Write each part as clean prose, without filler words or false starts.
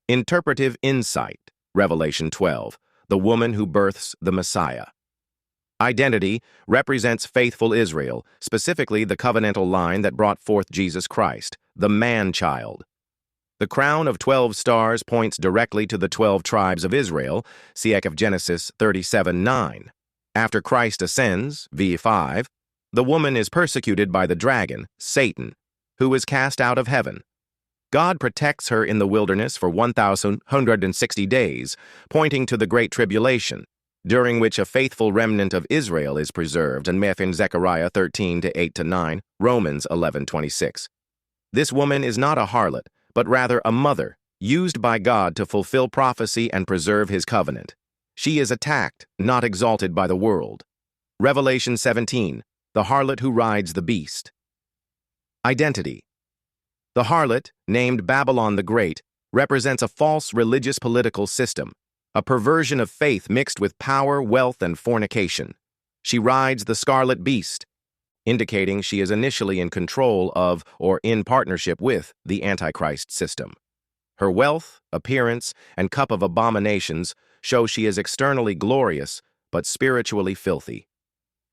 Interpretive insight, Revelation 12, the woman who births the Messiah. Identity represents faithful Israel, specifically the covenantal line that brought forth Jesus Christ, the man-child. The crown of 12 stars points directly to the 12 tribes of Israel, cf. Genesis 37:9. After Christ ascends, v. 5, the woman is persecuted by the dragon, Satan, who is cast out of heaven. God protects her in the wilderness for 1,160 days, pointing to the Great Tribulation, during which a faithful remnant of Israel is preserved, and in Zechariah 13:8-9, Romans 11:26. This woman is not a harlot, but rather a mother, used by God to fulfill prophecy and preserve his covenant. She is attacked, not exalted by the world. Revelation 17, the harlot who rides the beast. Identity. The harlot, named Babylon the Great, represents a false religious political system, a perversion of faith mixed with power, wealth, and fornication. She rides the scarlet beast, indicating she is initially in control of or in partnership with the Antichrist system. Her wealth, appearance, and cup of abominations show she is externally glorious, but spiritually filthy.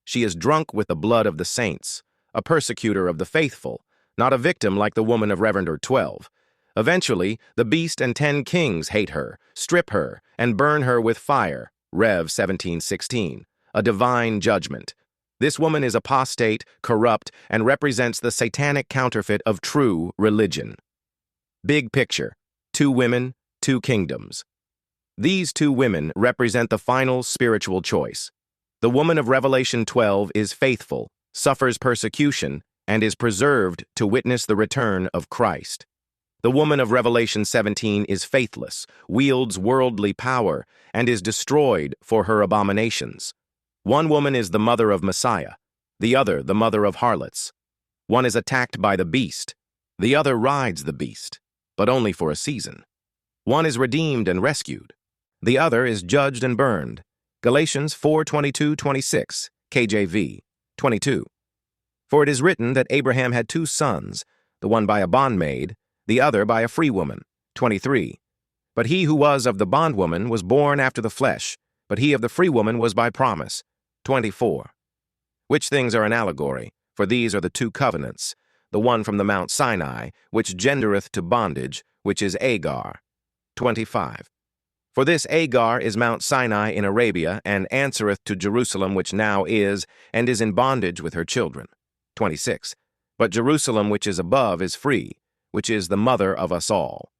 She is drunk with the blood of the saints, a persecutor of the faithful, not a victim like the woman of Revelation 12. Eventually, the beast and 10 kings hate her, strip her, and burn her with fire, Rev 17:16, a divine judgment. This woman is apostate, corrupt, and represents the satanic counterfeit of true religion. Big picture: 2 women, 2 kingdoms. These 2 women represent the final spiritual choice. The woman of Revelation 12 is faithful, suffers persecution, and is preserved to witness the return of Christ. The woman of Revelation 17 is faithless, wields worldly power, and is destroyed for her abominations. One woman is the mother of Messiah, the other the mother of harlots. One is attacked by the beast, the other rides the beast, but only for a season. One is redeemed and rescued, the other is judged and burned. Galatians 4:22-26, KJV, 22. For it is written that Abraham had 2 sons, the one by a bondmaid, the other by a free woman, 23. But he who was of the bondwoman was born after the flesh, but he of the free woman was by promise, 24. Which things are an allegory, for these are the 2 covenants, the one from the Mount Sinai, which gendereth to bondage, which is Agar, 25. For this Agar is Mount Sinai in Arabia, and answereth to Jerusalem, which now is, and is in bondage with her children, 26. But Jerusalem which is above is free, which is the mother of us all.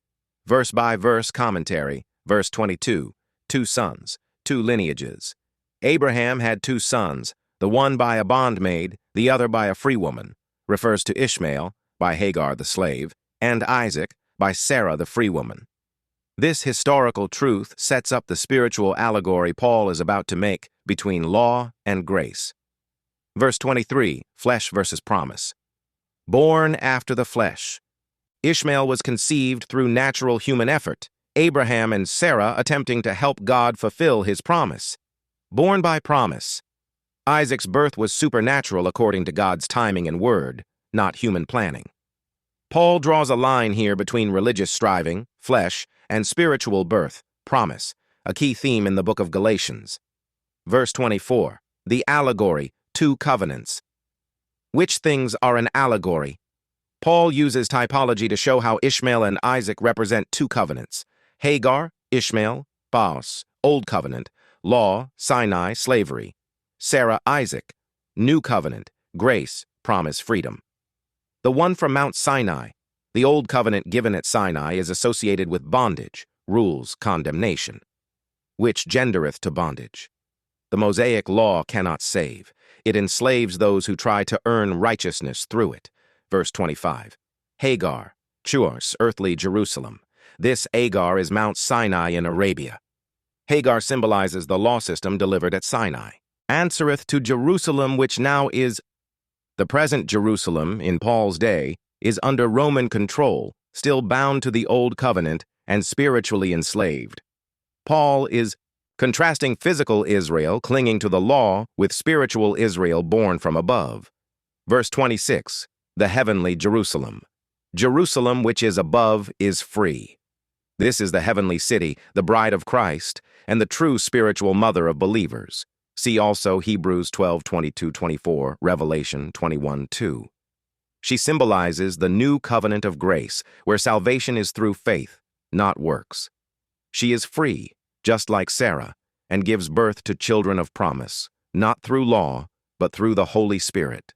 Verse-by-verse commentary, verse 22, 2 sons, 2 lineages. Abraham had 2 sons, the one by a bondmaid, the other by a free woman, refers to Ishmael, by Hagar the slave, and Isaac, by Sarah the free woman. This historical truth sets up the spiritual allegory Paul is about to make between law and grace. Verse 23, flesh versus promise. Born after the flesh. Ishmael was conceived through natural human effort, Abraham and Sarah attempting to help God fulfill his promise. Born by promise. Isaac's birth was supernatural according to God's timing and word, not human planning. Paul draws a line here between religious striving, flesh, and spiritual birth, promise, a key theme in the book of Galatians. Verse 24, the allegory, 2 covenants. Which things are an allegory? Paul uses typology to show how Ishmael and Isaac represent 2 covenants. Hagar, Ishmael, Baos, Old Covenant, Law, Sinai, slavery. Sarah, Isaac, New Covenant, grace, promise, freedom. The one from Mount Sinai, the Old Covenant given at Sinai, is associated with bondage, rules, condemnation, which gendereth to bondage. The Mosaic law cannot save. It enslaves those who try to earn righteousness through it. Verse 25. Hagar, Churs, earthly Jerusalem. This Agar is Mount Sinai in Arabia. Hagar symbolizes the law system delivered at Sinai. Answereth to Jerusalem, which now is. The present Jerusalem, in Paul's day, is under Roman control, still bound to the Old Covenant and spiritually enslaved. Paul is contrasting physical Israel clinging to the law with spiritual Israel born from above. Verse 26, the heavenly Jerusalem. Jerusalem which is above is free. This is the heavenly city, the bride of Christ, and the true spiritual mother of believers. See also Hebrews 12:22-24, Revelation 21:2. She symbolizes the new covenant of grace, where salvation is through faith, not works. She is free, just like Sarah, and gives birth to children of promise, not through law, but through the Holy Spirit.